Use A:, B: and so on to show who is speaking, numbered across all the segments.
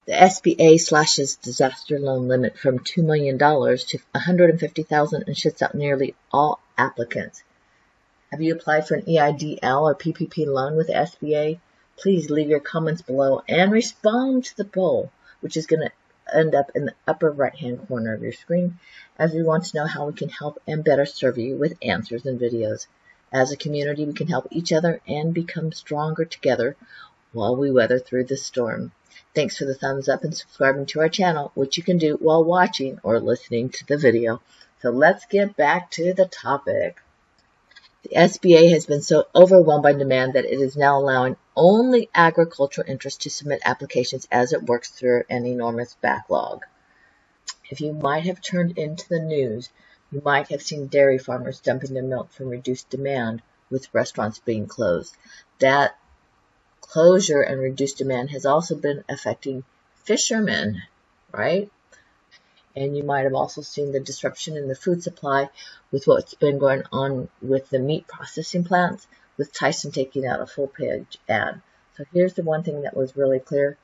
A: The SBA slashes disaster loan limit from $2 million to $150,000 and shuts out nearly all applicants. Have you applied for an EIDL or PPP loan with the SBA? Please leave your comments below and respond to the poll, which is going to end up in the upper right-hand corner of your screen, as we want to know how we can help and better serve you with answers and videos. As a community, we can help each other and become stronger together while we weather through this storm. Thanks for the thumbs up and subscribing to our channel, which you can do while watching or listening to the video. So let's get back to the topic. The SBA has been so overwhelmed by demand that it is now allowing only agricultural interests to submit applications as it works through an enormous backlog. If you might have turned into the news, you might have seen dairy farmers dumping their milk from reduced demand, with restaurants being closed. That closure and reduced demand has also been affecting fishermen, right? And you might have also seen the disruption in the food supply with what's been going on with the meat processing plants, with Tyson taking out a full-page ad. So here's the one thing that was really clear,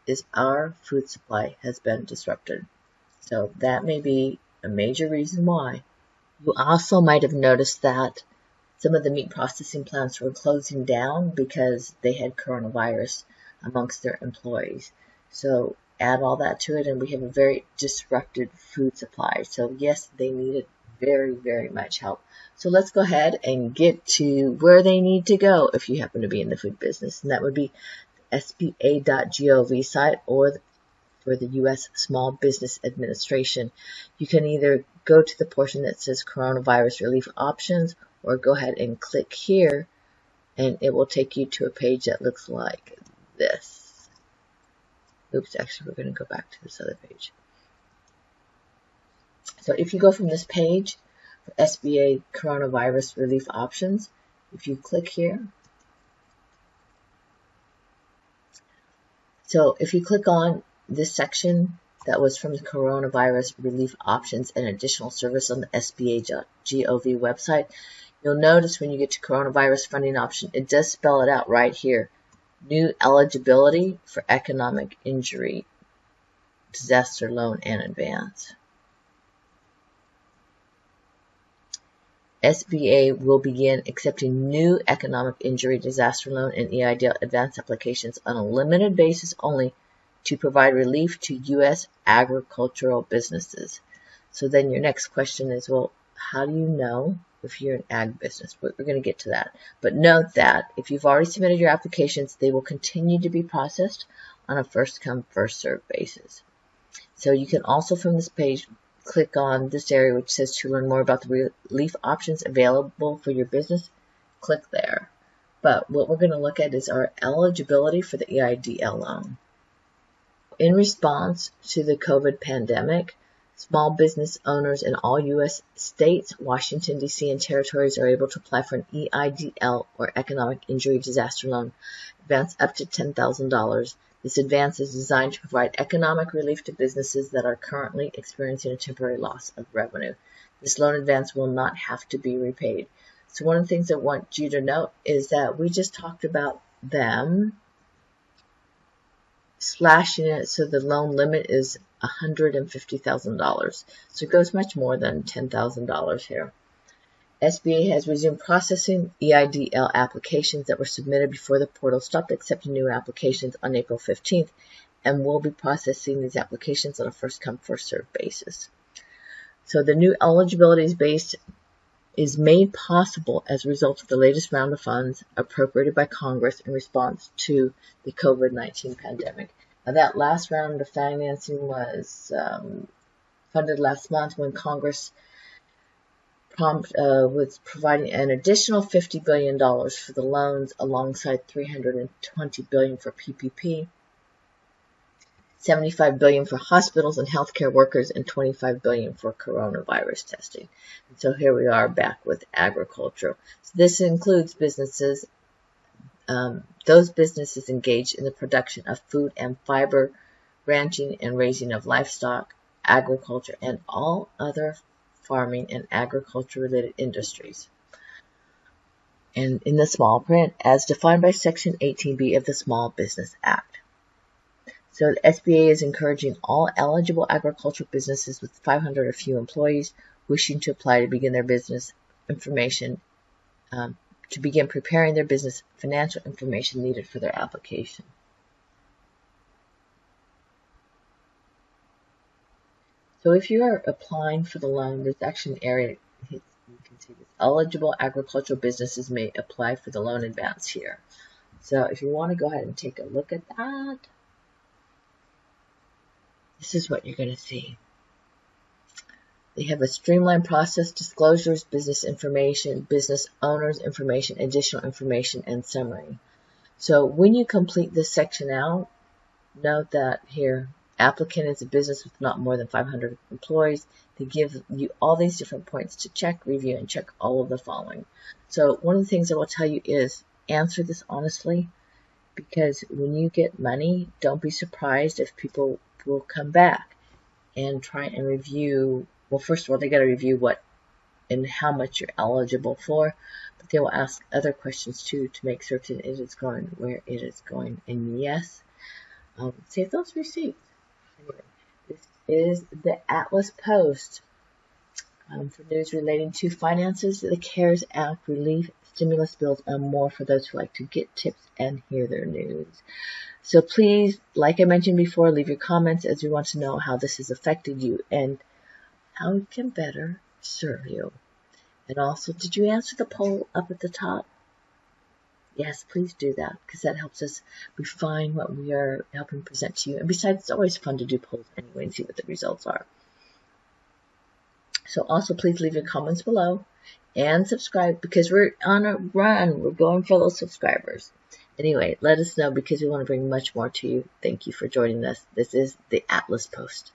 A: is our food supply has been disrupted. So that may be a major reason why. You also might have noticed that some of the meat processing plants were closing down because they had coronavirus amongst their employees. So add all that to it, and we have a very disrupted food supply. So yes, they needed very, very much help. So let's go ahead and get to where they need to go if you happen to be in the food business, and that would be the SBA.gov site or for the U.S. Small Business Administration. You can either go to the portion that says Coronavirus Relief Options, or go ahead and click here, and it will take you to a page that looks like this. Oops, actually, we're going to go back to this other page. So if you go from this page, for SBA Coronavirus Relief Options, if you click here, so if you click on this section that was from the Coronavirus Relief Options and Additional Service on the SBA.gov website, you'll notice when you get to Coronavirus Funding Option, it does spell it out right here. New eligibility for economic injury, disaster loan and advance. SBA will begin accepting new economic injury, disaster loan, and EIDL advance applications on a limited basis only to provide relief to U.S. agricultural businesses. So then your next question is, well, how do you know if you're an ag business? We're going to get to that. But note that if you've already submitted your applications, they will continue to be processed on a first-come, first-served basis. So you can also from this page click on this area which says to learn more about the relief options available for your business. Click there. But what we're going to look at is our eligibility for the EIDL loan. In response to the COVID pandemic, small business owners in all U.S. states, Washington, D.C., and territories are able to apply for an EIDL, or Economic Injury Disaster Loan, advance up to $10,000. This advance is designed to provide economic relief to businesses that are currently experiencing a temporary loss of revenue. This loan advance will not have to be repaid. So one of the things I want you to note is that we just talked about them slashing it so the loan limit is $150,000. So it goes much more than $10,000 here. SBA has resumed processing EIDL applications that were submitted before the portal stopped accepting new applications on April 15th, and will be processing these applications on a first-come, first-served basis. So the new eligibility is made possible as a result of the latest round of funds appropriated by Congress in response to the COVID-19 pandemic. Now, that last round of financing was funded last month when Congress was providing an additional $50 billion for the loans alongside $320 billion for PPP, $75 billion for hospitals and healthcare workers, and $25 billion for coronavirus testing. And so here we are back with agriculture. So this includes businesses, those businesses engaged in the production of food and fiber, ranching and raising of livestock, agriculture, and all other farming and agriculture-related industries. And in the small print, as defined by Section 18B of the Small Business Act. So the SBA is encouraging all eligible agricultural businesses with 500 or few employees wishing to apply to begin their business information, to begin preparing their business financial information needed for their application. So if you are applying for the loan, there's actually an area, you can see this, eligible agricultural businesses may apply for the loan advance here. So if you want to go ahead and take a look at that, this is what you're going to see. They have a streamlined process, disclosures, business information, business owners information, additional information, and summary. So when you complete this section out, note that here, applicant is a business with not more than 500 employees. They give you all these different points to check, review, and check all of the following. So one of the things I will tell you is answer this honestly, because when you get money, don't be surprised if people will come back and try and review. Well, first of all, they got to review what and how much you're eligible for, but they will ask other questions too to make certain it is going where it is going. And yes, save those receipts. Anyway, this is the Atlas Post for news relating to finances, the CARES Act, relief, stimulus bills, and more for those who like to get tips and hear their news. So please, like I mentioned before, leave your comments as we want to know how this has affected you and how we can better serve you. And also, did you answer the poll up at the top? Yes, please do that, because that helps us refine what we are helping present to you. And besides, it's always fun to do polls anyway and see what the results are. So also, please leave your comments below and subscribe, because we're on a run. We're going for those subscribers. Anyway, let us know, because we want to bring much more to you. Thank you for joining us. This is the Atlas Post.